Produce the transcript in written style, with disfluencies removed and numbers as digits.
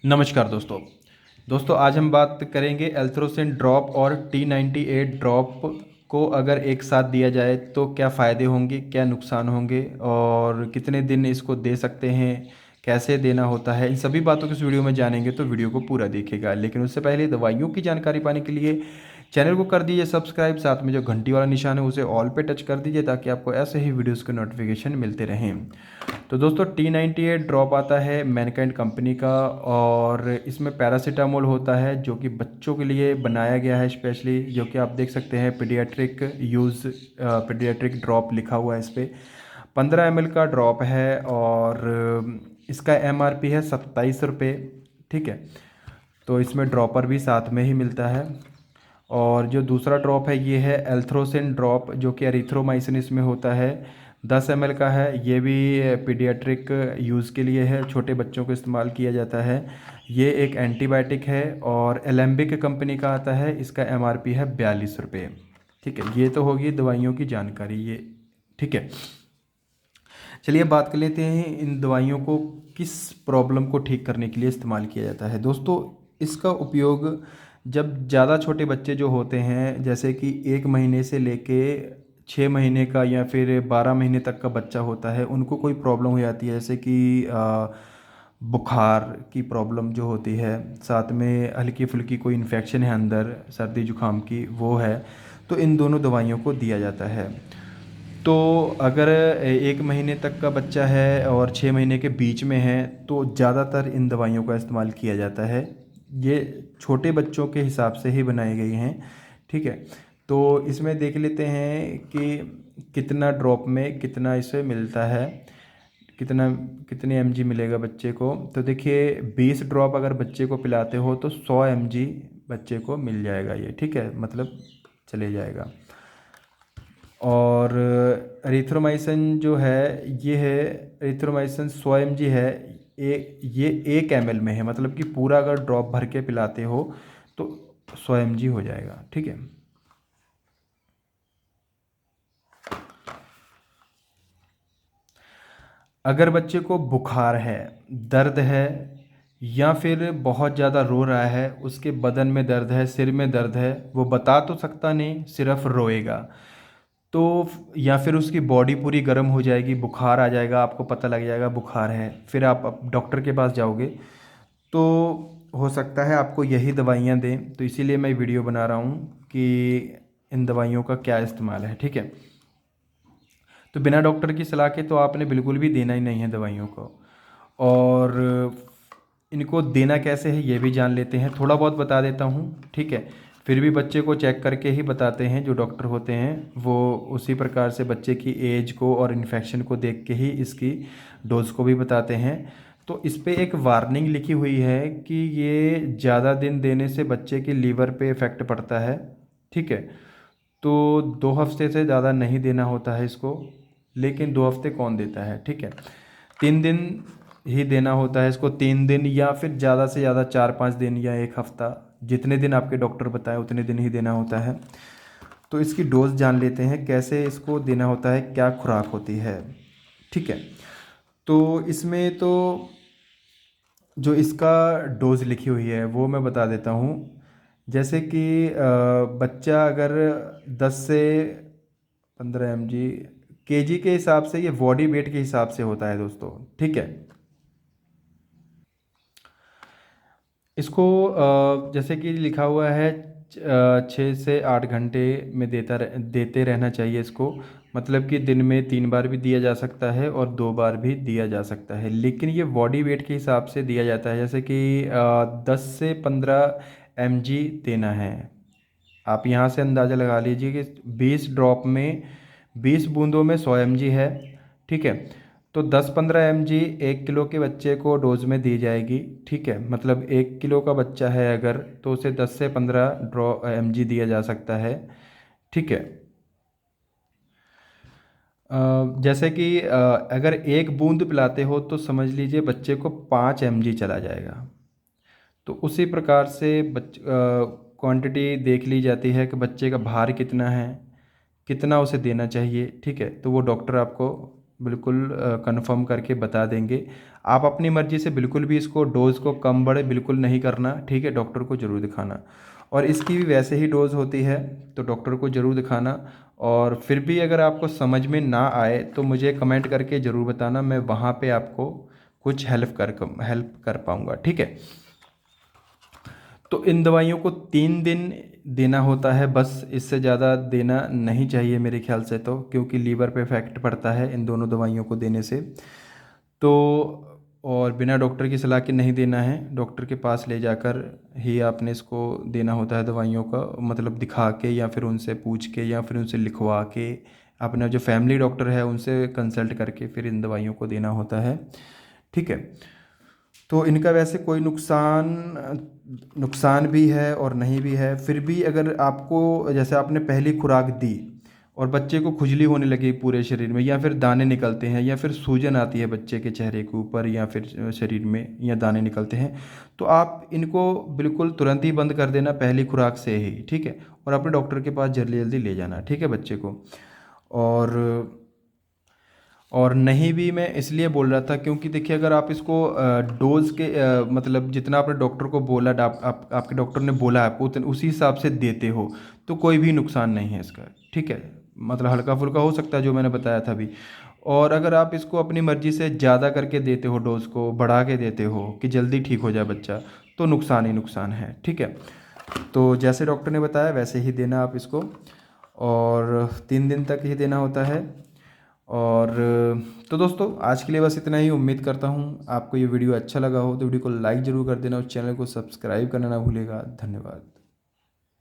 नमस्कार दोस्तों आज हम बात करेंगे एल्थ्रोसिन ड्रॉप और T98 ड्रॉप को अगर एक साथ दिया जाए तो क्या फ़ायदे होंगे, क्या नुकसान होंगे और कितने दिन इसको दे सकते हैं, कैसे देना होता है। इन सभी बातों को इस वीडियो में जानेंगे, तो वीडियो को पूरा देखिएगा। लेकिन उससे पहले दवाइयों की जानकारी पाने के लिए चैनल को कर दीजिए सब्सक्राइब, साथ में जो घंटी वाला निशान है उसे ऑल पे टच कर दीजिए ताकि आपको ऐसे ही वीडियोज़ के नोटिफिकेशन मिलते रहें। तो दोस्तों T98 ड्रॉप आता है मैनकाइंड कंपनी का और इसमें पैरासीटामोल होता है जो कि बच्चों के लिए बनाया गया है स्पेशली, जो कि आप देख सकते हैं पीडियाट्रिक ड्रॉप लिखा हुआ है इस पर। 15 ml का ड्रॉप है और इसका MRP है 27 रुपये। ठीक है, तो इसमें ड्रॉपर भी साथ में ही मिलता है। और जो दूसरा ड्रॉप है ये है एल्थ्रोसिन ड्रॉप, जो कि एरिथ्रोमाइसिन इसमें होता है। 10 ml का है, ये भी पीडियाट्रिक यूज़ के लिए है, छोटे बच्चों को इस्तेमाल किया जाता है। ये एक एंटीबायोटिक है और एलेम्बिक कंपनी का आता है, इसका MRP है 42 रुपये। ठीक है, ये तो होगी दवाइयों की जानकारी ये। ठीक है, चलिए बात कर लेते हैं इन दवाइयों को किस प्रॉब्लम को ठीक करने के लिए इस्तेमाल किया जाता है। दोस्तों इसका उपयोग जब ज़्यादा छोटे बच्चे जो होते हैं, जैसे कि 1 महीने से लेके 6 महीने का या फिर 12 महीने तक का बच्चा होता है, उनको कोई प्रॉब्लम हो जाती है, जैसे कि बुखार की प्रॉब्लम जो होती है, साथ में हल्की फुल्की कोई इन्फेक्शन है अंदर, सर्दी जुकाम की वो है, तो इन दोनों दवाइयों को दिया जाता है। तो अगर 1 महीने तक का बच्चा है और 6 महीने के बीच में है तो ज़्यादातर इन दवाइयों का इस्तेमाल किया जाता है। ये छोटे बच्चों के हिसाब से ही बनाई गई हैं। ठीक है, तो इसमें देख लेते हैं कि कितना ड्रॉप में कितना इसे मिलता है, कितना कितने mg मिलेगा बच्चे को। तो देखिए 20 ड्रॉप अगर बच्चे को पिलाते हो तो 100 mg बच्चे को मिल जाएगा ये। ठीक है, मतलब चले जाएगा। और एरिथ्रोमाइसिन जो है ये है, एरिथ्रोमाइसिन 100 mg है। ये 1 ml में है, मतलब कि पूरा अगर ड्रॉप भर के पिलाते हो तो 100 mg हो जाएगा। ठीक है, अगर बच्चे को बुखार है, दर्द है या फिर बहुत ज़्यादा रो रहा है, उसके बदन में दर्द है, सिर में दर्द है, वो बता तो सकता नहीं, सिर्फ रोएगा, तो या फिर उसकी बॉडी पूरी गर्म हो जाएगी, बुखार आ जाएगा, आपको पता लग जाएगा बुखार है, फिर आप डॉक्टर के पास जाओगे तो हो सकता है आपको यही दवाइयाँ दें। तो इसीलिए मैं वीडियो बना रहा हूँ कि इन दवाइयों का क्या इस्तेमाल है। ठीक है, तो बिना डॉक्टर की सलाह के तो आपने बिल्कुल भी देना ही नहीं है दवाइयों को। और इनको देना कैसे है ये भी जान लेते हैं, थोड़ा बहुत बता देता हूँ। ठीक है, फिर भी बच्चे को चेक करके ही बताते हैं, जो डॉक्टर होते हैं वो उसी प्रकार से बच्चे की एज को और इन्फेक्शन को देख के ही इसकी डोज को भी बताते हैं। तो इस पे एक वार्निंग लिखी हुई है कि ये ज़्यादा दिन देने से बच्चे के लीवर पे इफ़ेक्ट पड़ता है। ठीक है, तो 2 हफ्ते से ज़्यादा नहीं देना होता है इसको, लेकिन 2 हफ्ते कौन देता है। ठीक है, 3 दिन ही देना होता है इसको, 3 दिन या फिर ज़्यादा से ज़्यादा 4-5 दिन या 1 हफ्ता, जितने दिन आपके डॉक्टर बताए उतने दिन ही देना होता है। तो इसकी डोज जान लेते हैं, कैसे इसको देना होता है, क्या खुराक होती है। ठीक है, तो इसमें तो जो इसका डोज लिखी हुई है वो मैं बता देता हूँ। जैसे कि बच्चा अगर 10 से 15 mg केजी के हिसाब से, ये बॉडी वेट के हिसाब से होता है दोस्तों। ठीक है, इसको जैसे कि लिखा हुआ है 6 से 8 घंटे में देते रहना चाहिए इसको। मतलब कि दिन में 3 बार भी दिया जा सकता है और 2 बार भी दिया जा सकता है, लेकिन ये बॉडी वेट के हिसाब से दिया जाता है। जैसे कि 10 से 15 mg देना है। आप यहाँ से अंदाज़ा लगा लीजिए कि 20 ड्रॉप में 20 बूंदों में 100 mg है। ठीक है, तो 10-15 mg 1 किलो के बच्चे को डोज में दी जाएगी। ठीक है, मतलब 1 किलो का बच्चा है अगर, तो उसे 10 से 15 mg दिया जा सकता है। ठीक है, जैसे कि अगर 1 बूंद पिलाते हो तो समझ लीजिए बच्चे को 5 mg चला जाएगा। तो उसी प्रकार से क्वांटिटी देख ली जाती है कि बच्चे का भार कितना है, कितना उसे देना चाहिए। ठीक है, तो वो डॉक्टर आपको बिल्कुल कंफर्म करके बता देंगे। आप अपनी मर्ज़ी से बिल्कुल भी इसको डोज़ को कम बड़े बिल्कुल नहीं करना, ठीक है? डॉक्टर को ज़रूर दिखाना। और इसकी भी वैसे ही डोज़ होती है, तो डॉक्टर को ज़रूर दिखाना। और फिर भी अगर आपको समझ में ना आए तो मुझे कमेंट करके ज़रूर बताना, मैं वहाँ पे आपको कुछ हेल्प कर पाऊँगा, ठीक है? तो इन दवाइयों को 3 दिन देना होता है बस, इससे ज़्यादा देना नहीं चाहिए मेरे ख्याल से, तो क्योंकि लीवर पे इफ़ेक्ट पड़ता है इन दोनों दवाइयों को देने से। तो और बिना डॉक्टर की सलाह के नहीं देना है, डॉक्टर के पास ले जाकर ही आपने इसको देना होता है दवाइयों का, मतलब दिखा के या फिर उनसे पूछ के या फिर उनसे लिखवा के, अपना जो फैमिली डॉक्टर है उनसे कंसल्ट करके फिर इन दवाइयों को देना होता है, ठीक है? तो इनका वैसे कोई नुकसान भी है और नहीं भी है। फिर भी अगर आपको, जैसे आपने पहली खुराक दी और बच्चे को खुजली होने लगी पूरे शरीर में, या फिर दाने निकलते हैं, या फिर सूजन आती है बच्चे के चेहरे के ऊपर या फिर शरीर में, या दाने निकलते हैं, तो आप इनको बिल्कुल तुरंत ही बंद कर देना पहली खुराक से ही, ठीक है? और अपने डॉक्टर के पास जल्दी जल्दी ले जाना, ठीक है, बच्चे को। और नहीं भी मैं इसलिए बोल रहा था क्योंकि देखिए, अगर आप इसको डोज़ के मतलब जितना आपने डॉक्टर को बोला, आपके डॉक्टर ने बोला आपको उसी हिसाब से देते हो, तो कोई भी नुकसान नहीं है इसका, ठीक है? मतलब हल्का फुल्का हो सकता है जो मैंने बताया था अभी। और अगर आप इसको अपनी मर्ज़ी से ज़्यादा करके देते हो, डोज़ को बढ़ा के देते हो कि जल्दी ठीक हो जाए बच्चा, तो नुकसान ही नुकसान है, ठीक है? तो जैसे डॉक्टर ने बताया वैसे ही देना आप इसको, और 3 दिन तक ही देना होता है। और तो दोस्तों, आज के लिए बस इतना ही। उम्मीद करता हूँ आपको ये वीडियो अच्छा लगा हो, तो वीडियो को लाइक ज़रूर कर देना और चैनल को सब्सक्राइब करना ना भूलिएगा। धन्यवाद।